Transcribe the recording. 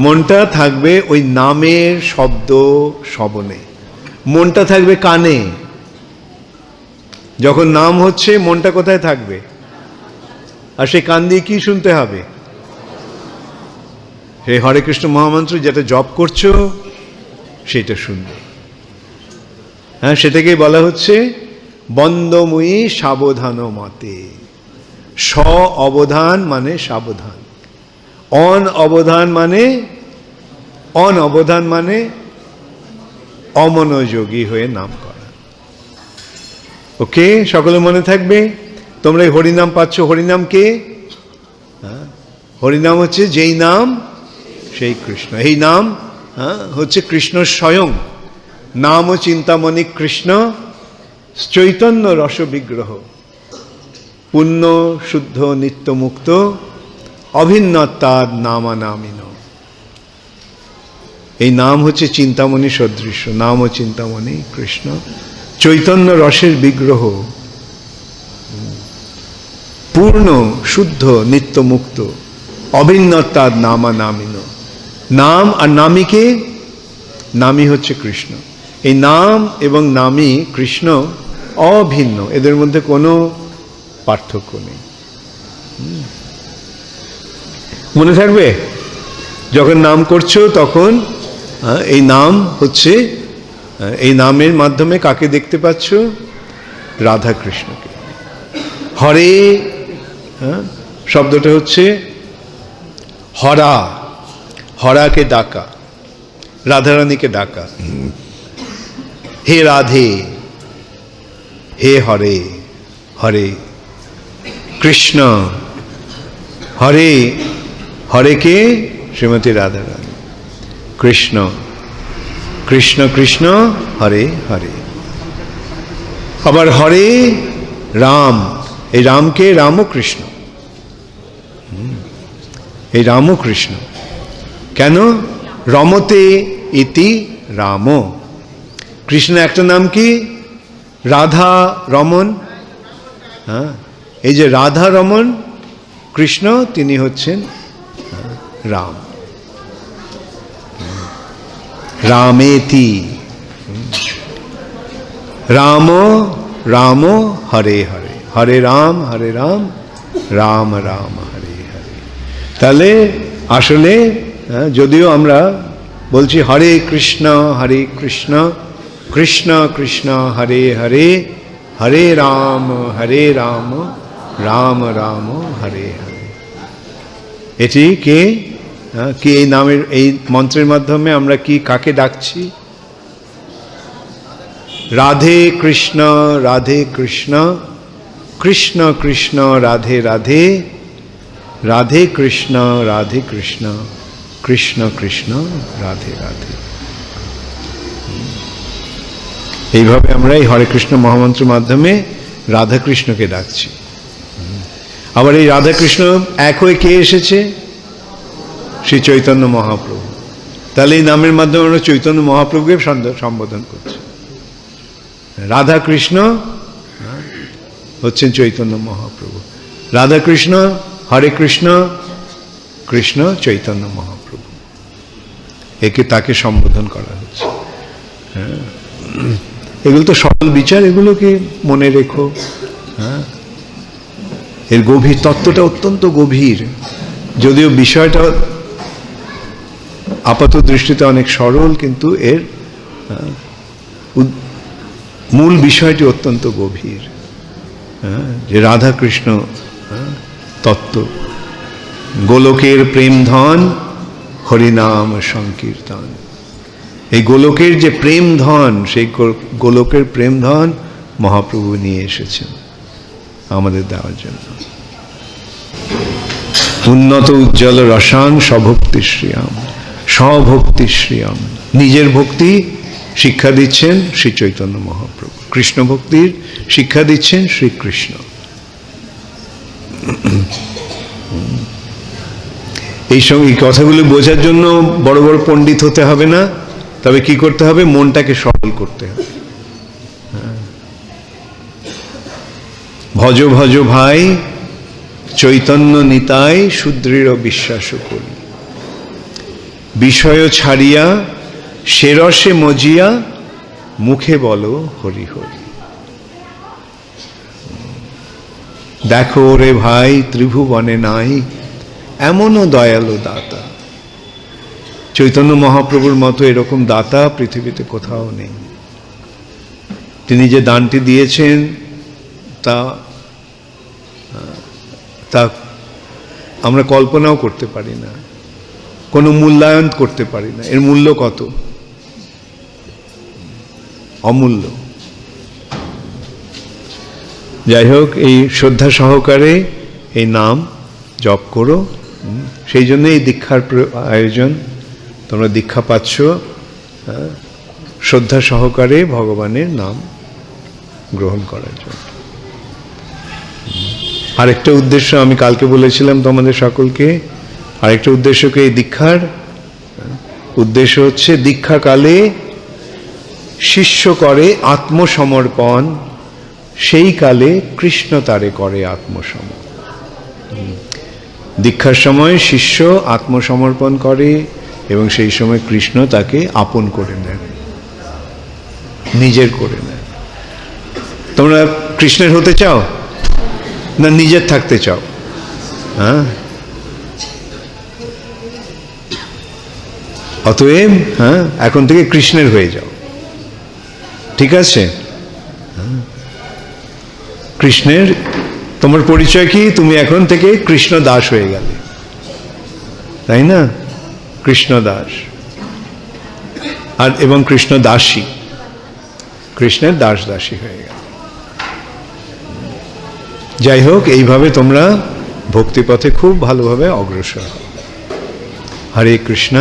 মনটা থাকবে ওই নামের শব্দ শ্রবণে, মনটা থাকবে কানে। যখন নাম হচ্ছে মনটা কোথায় থাকবে? আর সেই কান দিয়ে কি শুনতে হবে? সেই হরে কৃষ্ণ মহামন্ত্র যেটা জপ করছো সেটা শুনবে। হ্যাঁ, সেটাকেই বলা হচ্ছে বন্দময়ী সাবধান মতে। স অবধান মানে সাবধান, অনবধান মানে অমনোযোগী হয়ে নাম করা। ওকে, সকলে মনে থাকবে। তোমরা এই হরিনাম পাচ্ছ। হরিনাম কে? হরিনাম হচ্ছে যেই নাম সেই কৃষ্ণ। এই নাম হচ্ছে কৃষ্ণ স্বয়ং। নাম ও চিন্তামণি কৃষ্ণ চৈতন্য রস বিগ্রহ, পুণ্য শুদ্ধ নিত্য মুক্ত অভিন্নতাদ নামানামিন। এই নাম হচ্ছে চিন্তামণি সদৃশ্য। নাম ও চিন্তামণি কৃষ্ণ চৈতন্য রসের বিগ্রহ, পূর্ণ শুদ্ধ নিত্য মুক্ত অভিন্নতাদ নামানামিন। নাম আর নামীকে? নামী হচ্ছে কৃষ্ণ। এই নাম এবং নামী কৃষ্ণ অভিন্ন, এদের মধ্যে কোনো পার্থক্য নেই। মনে থাকবে? যখন নাম করছো তখন এই নাম হচ্ছে, এই নামের মাধ্যমে কাকে দেখতে পাচ্ছ? রাধা কৃষ্ণকে। হরে শব্দটা হচ্ছে হরা, হরাকে ডাকা, রাধারানীকে ডাকা। হে রাধে, হে হরে, হরে কৃষ্ণ। হরে, হরে কে? শ্রীমতী রাধারানী। কৃষ্ণ, কৃষ্ণ কৃষ্ণ হরে হরে। আবার হরে রাম, এই রামকে? রামকৃষ্ণ। এই রামকৃষ্ণ কেন? রমতে ইতি রাম। কৃষ্ণ একটা নাম কি? রাধা রমন। হ্যাঁ, এই যে রাধা রমন কৃষ্ণ, তিনি হচ্ছেন রাম। রামেতি, রাম রাম হরে হরে, হরে রাম রাম রাম হরে হরে। তাহলে আসলে যদিও আমরা বলছি হরে কৃষ্ণ কৃষ্ণ কৃষ্ণ হরে হরে, হরে রাম রাম রাম হরে হরে। এটি কে? কি এই নামের, এই মন্ত্রের মাধ্যমে আমরা কি কাকে ডাকছি? রাধে কৃষ্ণ কৃষ্ণ কৃষ্ণ রাধে রাধে, রাধে কৃষ্ণ কৃষ্ণ কৃষ্ণ রাধে রাধে। এইভাবে আমরা এই হরে কৃষ্ণ মহামন্ত্রের মাধ্যমে রাধা কৃষ্ণকে ডাকছি। আবার এই রাধা কৃষ্ণ এক হয়ে কে এসেছে? শ্রী চৈতন্য মহাপ্রভু। তাহলে এই নামের মাধ্যমে আমরা চৈতন্য মহাপ্রভুকে সম্বোধন করছি। রাধা কৃষ্ণ হচ্ছেন চৈতন্য মহাপ্রভু। রাধা কৃষ্ণ, হরে কৃষ্ণ, কৃষ্ণ চৈতন্য মহাপ্রভু, একে তাকে সম্বোধন করা হচ্ছে। হ্যাঁ, এগুলো তো সরল বিচার, এগুলোকে মনে রেখো। হ্যাঁ, এর গভীর তত্ত্বটা অত্যন্ত গভীর, যদিও বিষয়টা আপাত দৃষ্টিতে অনেক সরল, কিন্তু এর মূল বিষয়টি অত্যন্ত গভীর। যে রাধা কৃষ্ণ তত্ত্ব, গোলকের প্রেম ধন হরিনাম সংকীর্তন। এই গোলকের যে প্রেম ধন, সেই গোলকের প্রেম ধন মহাপ্রভু নিয়ে এসেছেন আমাদের দেওয়ার জন্য। উন্নত উজ্জ্বল রসান স্বভক্তি শ্রিয়াম, স্বভক্তি শ্রিয়াম। নিজের ভক্তি শিক্ষা দিচ্ছেন শ্রী চৈতন্য মহাপ্রভু, কৃষ্ণ ভক্তির শিক্ষা দিচ্ছেন শ্রীকৃষ্ণ। এই কথাগুলো বোঝার জন্য বড় বড় পণ্ডিত হতে হবে না, তবে কি করতে হবে? মনটাকে সরল করতে হবে। ভজ ভজ ভাই চৈতন্য নিতাই সুদৃঢ় বিশ্বাস করি। বিষয় ছাড়িয়া সেরসে মজিয়া মুখে বলো হরি হরি। দেখো রে ভাই ত্রিভুবনে নাই এমনও দয়ালু দাতা। চৈতন্য মহাপ্রভুর মতো এরকম দাতা পৃথিবীতে কোথাও নেই। তিনি যে দানটি দিয়েছেন তা তা আমরা কল্পনাও করতে পারি না, কোনো মূল্যায়ন করতে পারি না। এর মূল্য কত? অমূল্য। যাই হোক, এই শ্রদ্ধা সহকারে এই নাম জপ করো। সেই জন্য এই দীক্ষার আয়োজন, তোমরা দীক্ষা পাচ্ছ শ্রদ্ধা সহকারে ভগবানের নাম গ্রহণ করার জন্য। আরেকটা উদ্দেশ্য আমি কালকে বলেছিলাম তোমাদের সকলকে, আরেকটা উদ্দেশ্যকে এই দীক্ষার উদ্দেশ্য হচ্ছে দীক্ষাকালে শিষ্য করে আত্মসমর্পণ, সেই কালে কৃষ্ণ তারে করে আত্মসমর্পণ। দীক্ষার সময় শিষ্য আত্মসমর্পণ করে এবং সেই সময় কৃষ্ণ তাকে আপন করে নেন, নিজের করে নেন। তোমরা কৃষ্ণের হতে চাও না নিজের থাকতে চাও? হ্যাঁ, অতএব এখন থেকে কৃষ্ণের হয়ে যাও, ঠিক আছে? কৃষ্ণের তোমার পরিচয় কি? তুমি এখন থেকে কৃষ্ণ দাস হয়ে গেলে, তাই না? কৃষ্ণ দাস আর এবং কৃষ্ণ দাসী, কৃষ্ণের দাস দাসী হয়ে গেল। যাই হোক, এইভাবে তোমরা ভক্তিপথে খুব ভালোভাবে অগ্রসর হবে। হরে কৃষ্ণ।